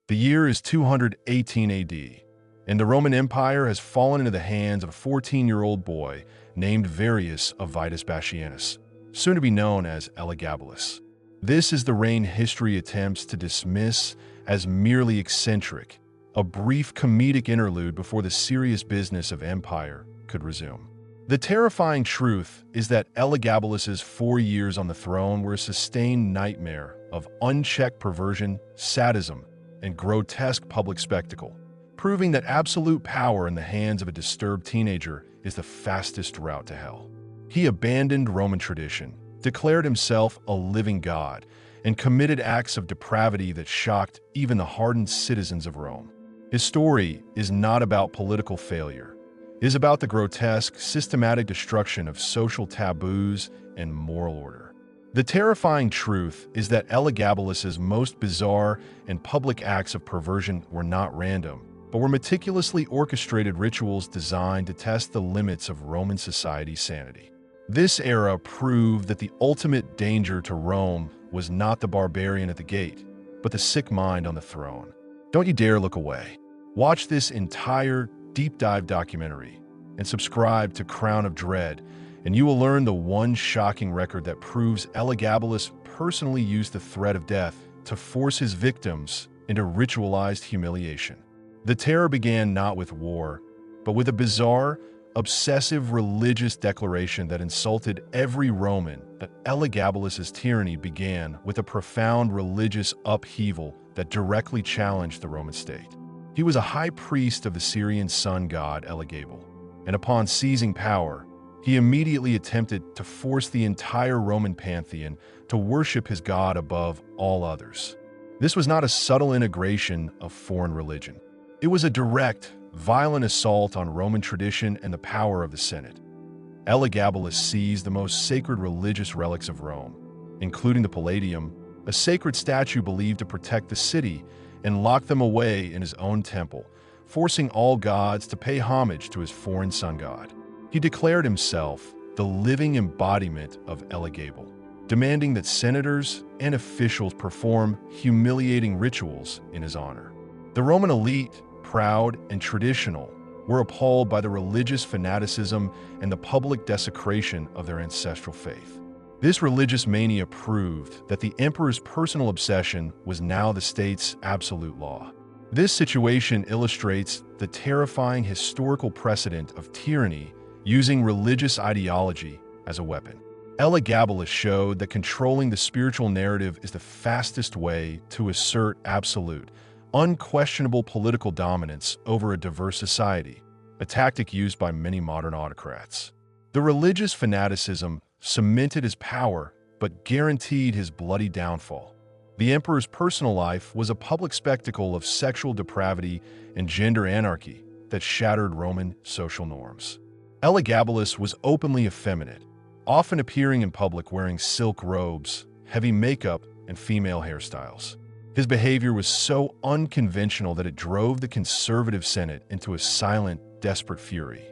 The year is 218 AD, and the Roman Empire has fallen into the hands of a 14-year-old boy named Varius of Vitus Bassianus, soon to be known as Elagabalus. This is the reign history attempts to dismiss as merely eccentric, a brief comedic interlude before the serious business of empire could resume. The terrifying truth is that Elagabalus's 4 years on the throne were a sustained nightmare of unchecked perversion, sadism, and grotesque public spectacle, proving that absolute power in the hands of a disturbed teenager is the fastest route to hell. He abandoned Roman tradition, declared himself a living god, and committed acts of depravity that shocked even the hardened citizens of Rome. His story is not about political failure. It is about the grotesque, systematic destruction of social taboos and moral order. The terrifying truth is that Elagabalus's most bizarre and public acts of perversion were not random, but were meticulously orchestrated rituals designed to test the limits of Roman society's sanity. This era proved that the ultimate danger to Rome was not the barbarian at the gate, but the sick mind on the throne. Don't you dare look away. Watch this entire deep dive documentary and subscribe to Crown of Dread, and you will learn the one shocking record that proves Elagabalus personally used the threat of death to force his victims into ritualized humiliation. The terror began not with war, but with a bizarre, obsessive religious declaration that insulted every Roman. Elagabalus's tyranny began with a profound religious upheaval that directly challenged the Roman state. He was a high priest of the Syrian sun god Elagabal, and upon seizing power, he immediately attempted to force the entire Roman pantheon to worship his god above all others. This was not a subtle integration of foreign religion. It was a direct, violent assault on Roman tradition and the power of the Senate. Elagabalus seized the most sacred religious relics of Rome, including the Palladium, a sacred statue believed to protect the city, and locked them away in his own temple, forcing all gods to pay homage to his foreign sun god. He declared himself the living embodiment of Elagabal, demanding that senators and officials perform humiliating rituals in his honor. The Roman elite, proud and traditional, were appalled by the religious fanaticism and the public desecration of their ancestral faith. This religious mania proved that the emperor's personal obsession was now the state's absolute law. This situation illustrates the terrifying historical precedent of tyranny using religious ideology as a weapon. Elagabalus showed that controlling the spiritual narrative is the fastest way to assert absolute, unquestionable political dominance over a diverse society, a tactic used by many modern autocrats. The religious fanaticism cemented his power but guaranteed his bloody downfall. The emperor's personal life was a public spectacle of sexual depravity and gender anarchy that shattered Roman social norms. Elagabalus was openly effeminate, often appearing in public wearing silk robes, heavy makeup, and female hairstyles. His behavior was so unconventional that it drove the conservative Senate into a silent, desperate fury.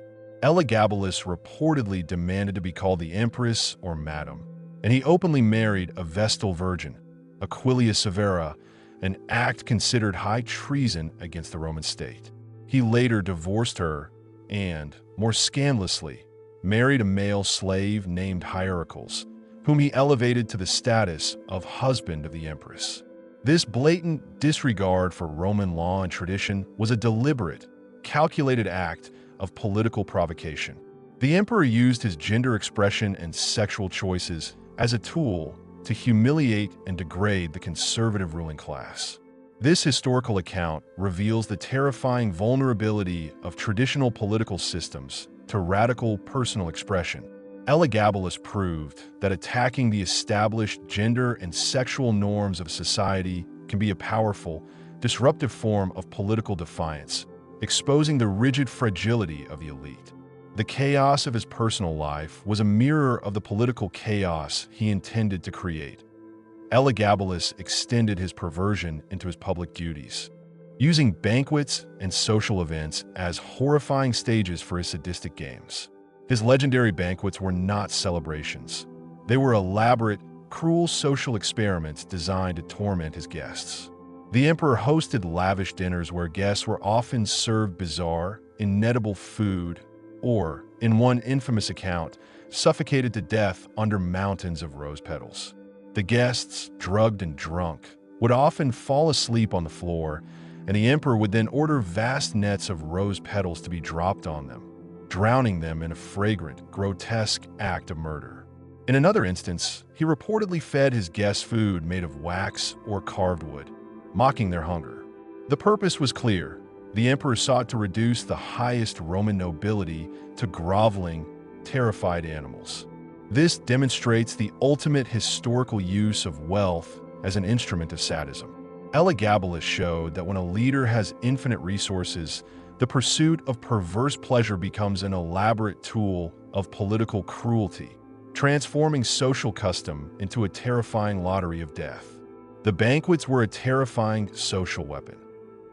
Elagabalus reportedly demanded to be called the Empress or Madam, and he openly married a Vestal Virgin, Aquilia Severa, an act considered high treason against the Roman state. He later divorced her and, more scandalously, married a male slave named Hierocles, whom he elevated to the status of husband of the empress. This blatant disregard for Roman law and tradition was a deliberate, calculated act of political provocation. The emperor used his gender expression and sexual choices as a tool to humiliate and degrade the conservative ruling class. This historical account reveals the terrifying vulnerability of traditional political systems to radical personal expression. Elagabalus proved that attacking the established gender and sexual norms of society can be a powerful, disruptive form of political defiance, exposing the rigid fragility of the elite. The chaos of his personal life was a mirror of the political chaos he intended to create. Elagabalus extended his perversion into his public duties, using banquets and social events as horrifying stages for his sadistic games. His legendary banquets were not celebrations. They were elaborate, cruel social experiments designed to torment his guests. The emperor hosted lavish dinners where guests were often served bizarre, inedible food, or, in one infamous account, suffocated to death under mountains of rose petals. The guests, drugged and drunk, would often fall asleep on the floor, and the emperor would then order vast nets of rose petals to be dropped on them, drowning them in a fragrant, grotesque act of murder. In another instance, he reportedly fed his guests food made of wax or carved wood, mocking their hunger. The purpose was clear. The emperor sought to reduce the highest Roman nobility to groveling, terrified animals. This demonstrates the ultimate historical use of wealth as an instrument of sadism. Elagabalus showed that when a leader has infinite resources, the pursuit of perverse pleasure becomes an elaborate tool of political cruelty, transforming social custom into a terrifying lottery of death. The banquets were a terrifying social weapon.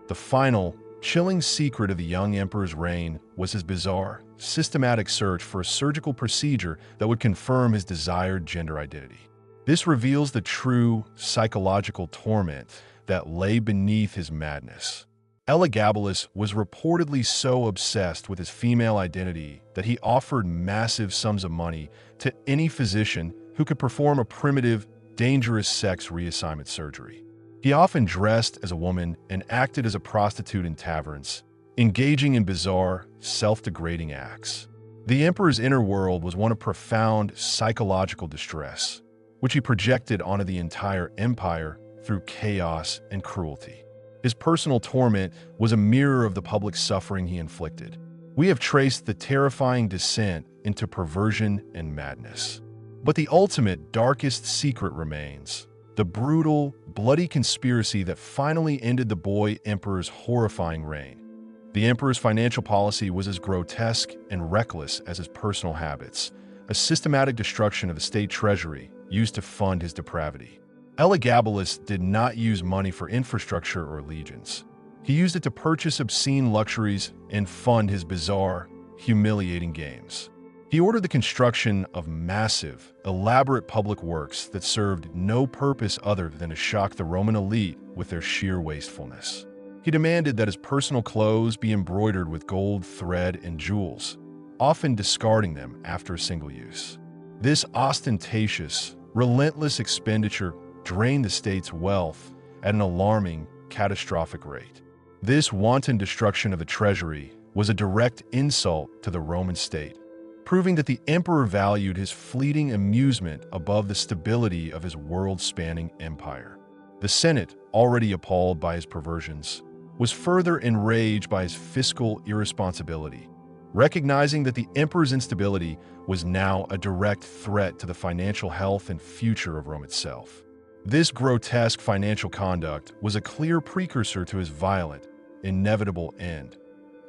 The final, chilling secret of the young emperor's reign was his bizarre, systematic search for a surgical procedure that would confirm his desired gender identity. This reveals the true psychological torment that lay beneath his madness. Elagabalus was reportedly so obsessed with his female identity that he offered massive sums of money to any physician who could perform a primitive, dangerous sex reassignment surgery. He often dressed as a woman and acted as a prostitute in taverns, engaging in bizarre, self-degrading acts. The emperor's inner world was one of profound psychological distress, which he projected onto the entire empire through chaos and cruelty. His personal torment was a mirror of the public suffering he inflicted. We have traced the terrifying descent into perversion and madness. But the ultimate, darkest secret remains: the brutal, bloody conspiracy that finally ended the boy emperor's horrifying reign. The emperor's financial policy was as grotesque and reckless as his personal habits, a systematic destruction of the state treasury used to fund his depravity. Elagabalus did not use money for infrastructure or legions. He used it to purchase obscene luxuries and fund his bizarre, humiliating games. He ordered the construction of massive, elaborate public works that served no purpose other than to shock the Roman elite with their sheer wastefulness. He demanded that his personal clothes be embroidered with gold thread and jewels, often discarding them after a single use. This ostentatious, relentless expenditure drained the state's wealth at an alarming, catastrophic rate. This wanton destruction of the treasury was a direct insult to the Roman state, proving that the emperor valued his fleeting amusement above the stability of his world-spanning empire. The Senate, already appalled by his perversions, was further enraged by his fiscal irresponsibility, recognizing that the emperor's instability was now a direct threat to the financial health and future of Rome itself. This grotesque financial conduct was a clear precursor to his violent, inevitable end.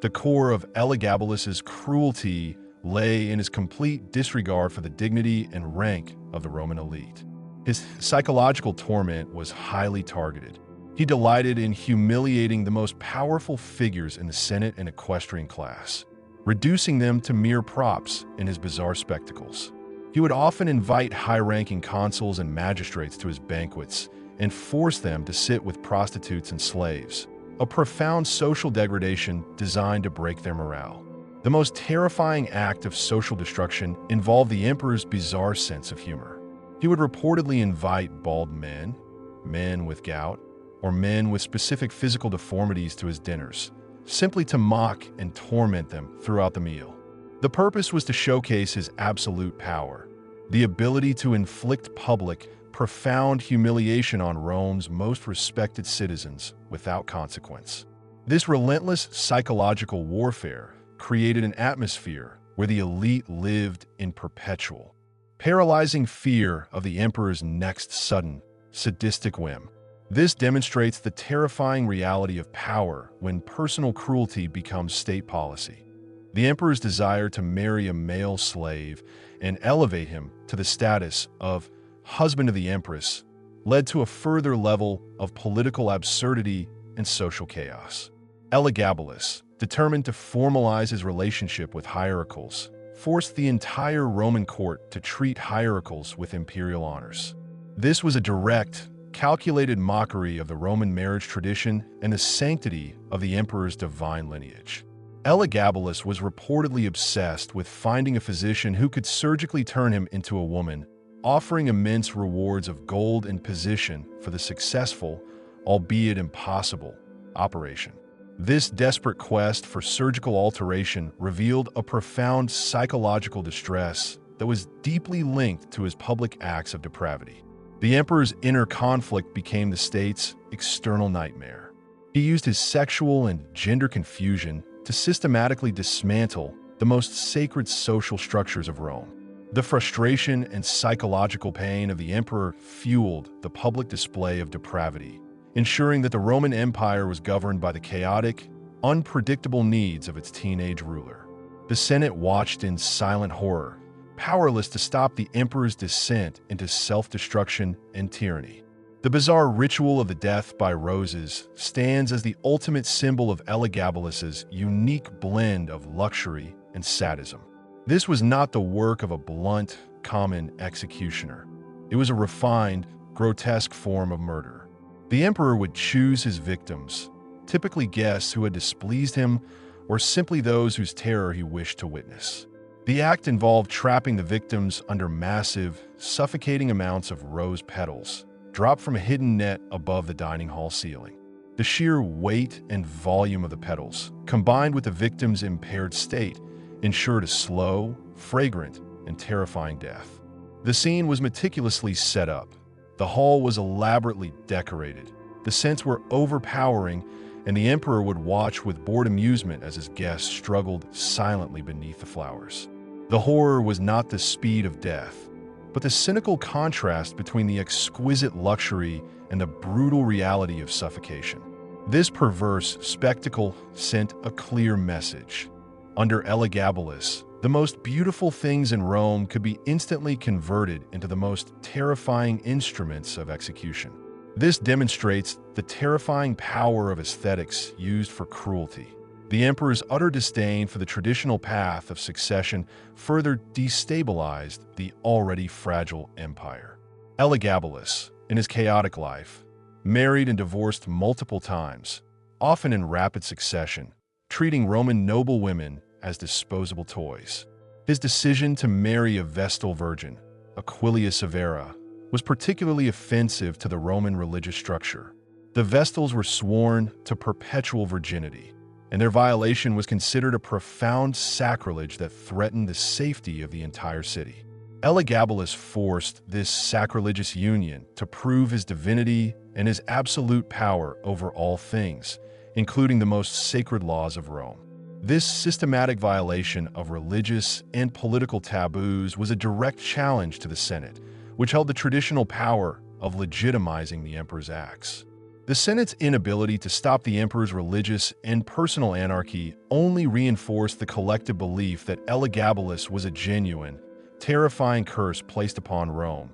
The core of Elagabalus's cruelty lay in his complete disregard for the dignity and rank of the Roman elite. His psychological torment was highly targeted. He delighted in humiliating the most powerful figures in the Senate and equestrian class, reducing them to mere props in his bizarre spectacles. He would often invite high-ranking consuls and magistrates to his banquets and force them to sit with prostitutes and slaves, a profound social degradation designed to break their morale. The most terrifying act of social destruction involved the emperor's bizarre sense of humor. He would reportedly invite bald men, men with gout, or men with specific physical deformities to his dinners, simply to mock and torment them throughout the meal. The purpose was to showcase his absolute power, the ability to inflict public, profound humiliation on Rome's most respected citizens without consequence. This relentless psychological warfare created an atmosphere where the elite lived in perpetual, paralyzing fear of the emperor's next sudden, sadistic whim. This demonstrates the terrifying reality of power when personal cruelty becomes state policy. The emperor's desire to marry a male slave and elevate him to the status of husband of the empress led to a further level of political absurdity and social chaos. Elagabalus, determined to formalize his relationship with hierarchs, forced the entire Roman court to treat hierarchs with imperial honors. This was a direct, calculated mockery of the Roman marriage tradition and the sanctity of the emperor's divine lineage. Elagabalus was reportedly obsessed with finding a physician who could surgically turn him into a woman, offering immense rewards of gold and position for the successful, albeit impossible, operation. This desperate quest for surgical alteration revealed a profound psychological distress that was deeply linked to his public acts of depravity. The emperor's inner conflict became the state's external nightmare. He used his sexual and gender confusion to systematically dismantle the most sacred social structures of Rome. The frustration and psychological pain of the emperor fueled the public display of depravity, ensuring that the Roman Empire was governed by the chaotic, unpredictable needs of its teenage ruler. The Senate watched in silent horror, powerless to stop the emperor's descent into self-destruction and tyranny. The bizarre ritual of the death by roses stands as the ultimate symbol of Elagabalus's unique blend of luxury and sadism. This was not the work of a blunt, common executioner. It was a refined, grotesque form of murder. The emperor would choose his victims, typically guests who had displeased him or simply those whose terror he wished to witness. The act involved trapping the victims under massive, suffocating amounts of rose petals, dropped from a hidden net above the dining hall ceiling. The sheer weight and volume of the petals, combined with the victim's impaired state, ensured a slow, fragrant, and terrifying death. The scene was meticulously set up. The hall was elaborately decorated. The scents were overpowering, and the emperor would watch with bored amusement as his guests struggled silently beneath the flowers. The horror was not the speed of death, but the cynical contrast between the exquisite luxury and the brutal reality of suffocation. This perverse spectacle sent a clear message. Under Elagabalus, the most beautiful things in Rome could be instantly converted into the most terrifying instruments of execution. This demonstrates the terrifying power of aesthetics used for cruelty. The emperor's utter disdain for the traditional path of succession further destabilized the already fragile empire. Elagabalus, in his chaotic life, married and divorced multiple times, often in rapid succession, treating Roman noble women as disposable toys. His decision to marry a Vestal Virgin, Aquilia Severa, was particularly offensive to the Roman religious structure. The Vestals were sworn to perpetual virginity, and their violation was considered a profound sacrilege that threatened the safety of the entire city. Elagabalus forced this sacrilegious union to prove his divinity and his absolute power over all things, including the most sacred laws of Rome. This systematic violation of religious and political taboos was a direct challenge to the Senate, which held the traditional power of legitimizing the emperor's acts. The Senate's inability to stop the emperor's religious and personal anarchy only reinforced the collective belief that Elagabalus was a genuine, terrifying curse placed upon Rome,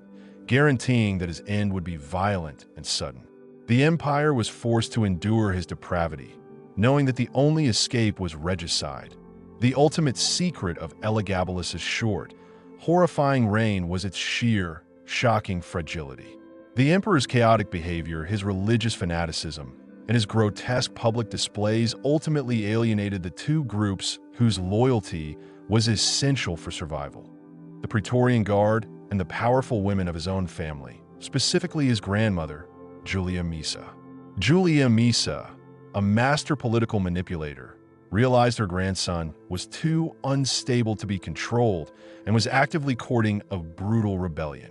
guaranteeing that his end would be violent and sudden. The empire was forced to endure his depravity, knowing that the only escape was regicide. The ultimate secret of Elagabalus's short, horrifying reign was its sheer, shocking fragility. The emperor's chaotic behavior, his religious fanaticism, and his grotesque public displays ultimately alienated the two groups whose loyalty was essential for survival: the Praetorian Guard and the powerful women of his own family, specifically his grandmother, Julia Maesa. Julia Maesa, a master political manipulator, realized her grandson was too unstable to be controlled and was actively courting a brutal rebellion.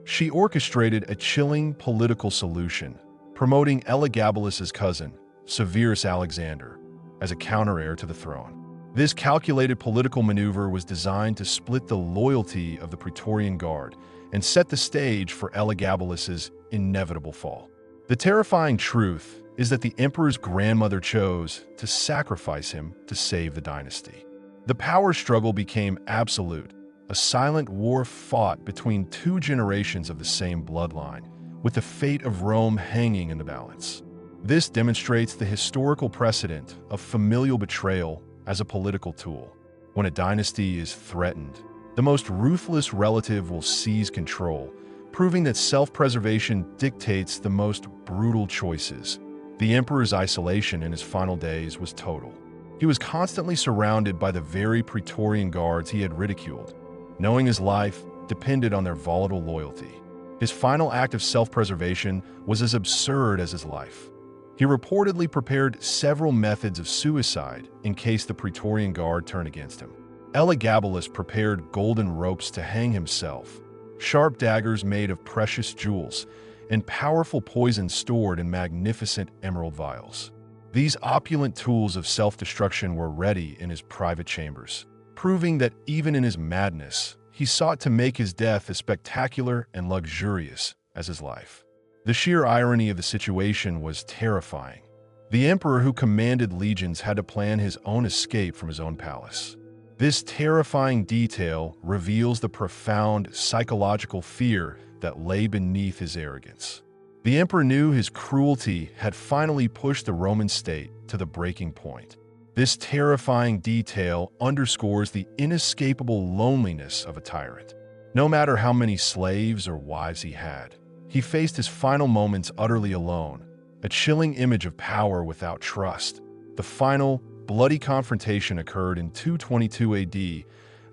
She orchestrated a chilling political solution, promoting Elagabalus's cousin, Severus Alexander, as a counter-heir to the throne. This calculated political maneuver was designed to split the loyalty of the Praetorian Guard and set the stage for Elagabalus's inevitable fall. The terrifying truth is that the emperor's grandmother chose to sacrifice him to save the dynasty. The power struggle became absolute, a silent war fought between two generations of the same bloodline, with the fate of Rome hanging in the balance. This demonstrates the historical precedent of familial betrayal as a political tool. When a dynasty is threatened, the most ruthless relative will seize control, proving that self-preservation dictates the most brutal choices. The emperor's isolation in his final days was total. He was constantly surrounded by the very Praetorian guards he had ridiculed, knowing his life depended on their volatile loyalty. His final act of self-preservation was as absurd as his life. He reportedly prepared several methods of suicide in case the Praetorian Guard turned against him. Elagabalus prepared golden ropes to hang himself, sharp daggers made of precious jewels, and powerful poison stored in magnificent emerald vials. These opulent tools of self-destruction were ready in his private chambers, proving that even in his madness, he sought to make his death as spectacular and luxurious as his life. The sheer irony of the situation was terrifying. The emperor who commanded legions had to plan his own escape from his own palace. This terrifying detail reveals the profound psychological fear that lay beneath his arrogance. The emperor knew his cruelty had finally pushed the Roman state to the breaking point. This terrifying detail underscores the inescapable loneliness of a tyrant. No matter how many slaves or wives he had, he faced his final moments utterly alone, a chilling image of power without trust. The final, bloody confrontation occurred in 222 AD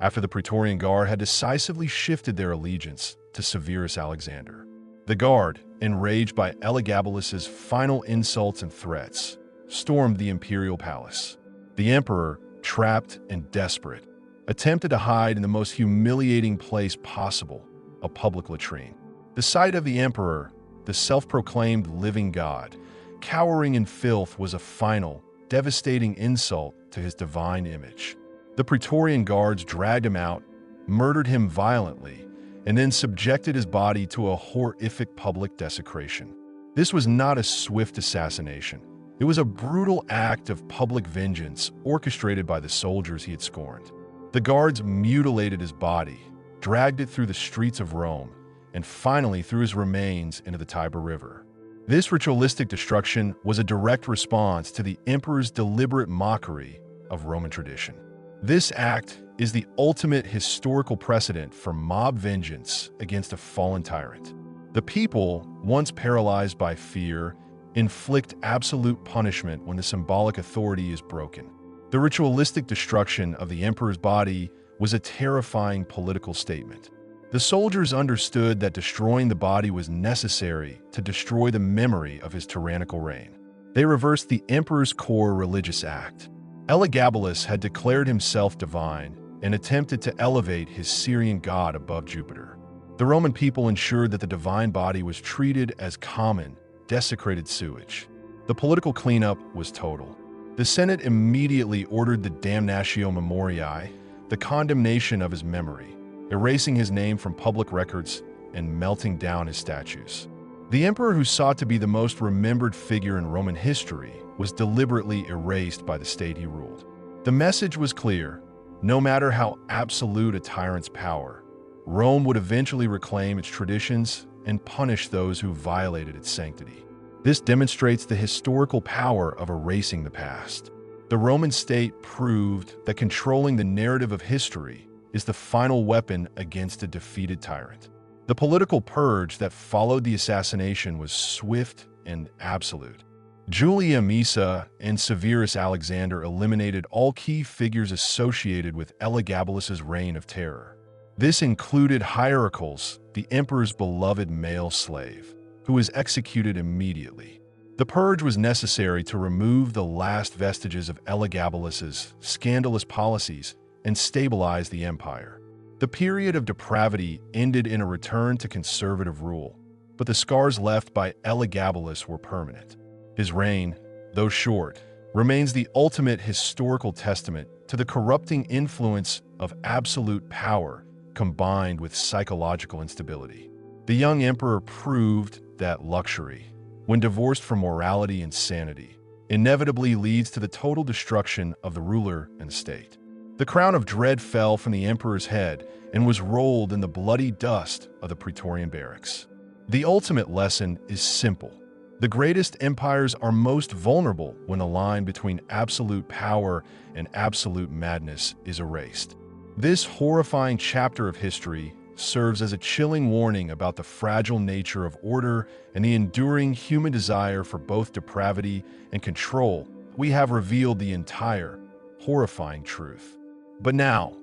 after the Praetorian Guard had decisively shifted their allegiance to Severus Alexander. The Guard, enraged by Elagabalus's final insults and threats, stormed the imperial palace. The emperor, trapped and desperate, attempted to hide in the most humiliating place possible, a public latrine. The sight of the emperor, the self-proclaimed living god, cowering in filth was a final, devastating insult to his divine image. The Praetorian guards dragged him out, murdered him violently, and then subjected his body to a horrific public desecration. This was not a swift assassination. It was a brutal act of public vengeance orchestrated by the soldiers he had scorned. The guards mutilated his body, dragged it through the streets of Rome, and finally threw his remains into the Tiber River. This ritualistic destruction was a direct response to the emperor's deliberate mockery of Roman tradition. This act is the ultimate historical precedent for mob vengeance against a fallen tyrant. The people, once paralyzed by fear, inflict absolute punishment when the symbolic authority is broken. The ritualistic destruction of the emperor's body was a terrifying political statement. The soldiers understood that destroying the body was necessary to destroy the memory of his tyrannical reign. They reversed the emperor's core religious act. Elagabalus had declared himself divine and attempted to elevate his Syrian god above Jupiter. The Roman people ensured that the divine body was treated as common, desecrated sewage. The political cleanup was total. The Senate immediately ordered the damnatio memoriae, the condemnation of his memory, erasing his name from public records and melting down his statues. The emperor who sought to be the most remembered figure in Roman history was deliberately erased by the state he ruled. The message was clear: no matter how absolute a tyrant's power, Rome would eventually reclaim its traditions and punish those who violated its sanctity. This demonstrates the historical power of erasing the past. The Roman state proved that controlling the narrative of history is the final weapon against a defeated tyrant. The political purge that followed the assassination was swift and absolute. Julia Maesa and Severus Alexander eliminated all key figures associated with Elagabalus's reign of terror. This included Hierocles, the emperor's beloved male slave, who was executed immediately. The purge was necessary to remove the last vestiges of Elagabalus's scandalous policies and stabilize the empire. The period of depravity ended in a return to conservative rule, but the scars left by Elagabalus were permanent. His reign, though short, remains the ultimate historical testament to the corrupting influence of absolute power combined with psychological instability. The young emperor proved that luxury, when divorced from morality and sanity, inevitably leads to the total destruction of the ruler and state. The crown of dread fell from the emperor's head and was rolled in the bloody dust of the Praetorian barracks. The ultimate lesson is simple. The greatest empires are most vulnerable when the line between absolute power and absolute madness is erased. This horrifying chapter of history serves as a chilling warning about the fragile nature of order and the enduring human desire for both depravity and control. We have revealed the entire, horrifying truth. But now,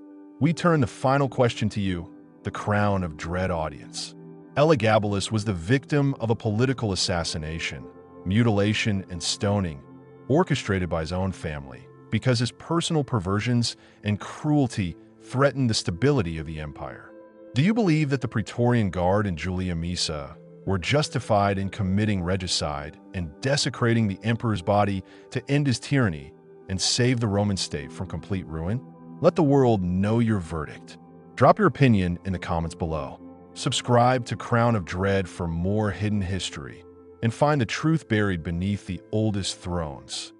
we turn the final question to you, the crown of dread audience. Elagabalus was the victim of a political assassination, mutilation, and stoning, orchestrated by his own family, because his personal perversions and cruelty threatened the stability of the empire. Do you believe that the Praetorian Guard and Julia Misa were justified in committing regicide and desecrating the emperor's body to end his tyranny and save the Roman state from complete ruin? Let the world know your verdict. Drop your opinion in the comments below. Subscribe to Crown of Dread for more hidden history, and find the truth buried beneath the oldest thrones.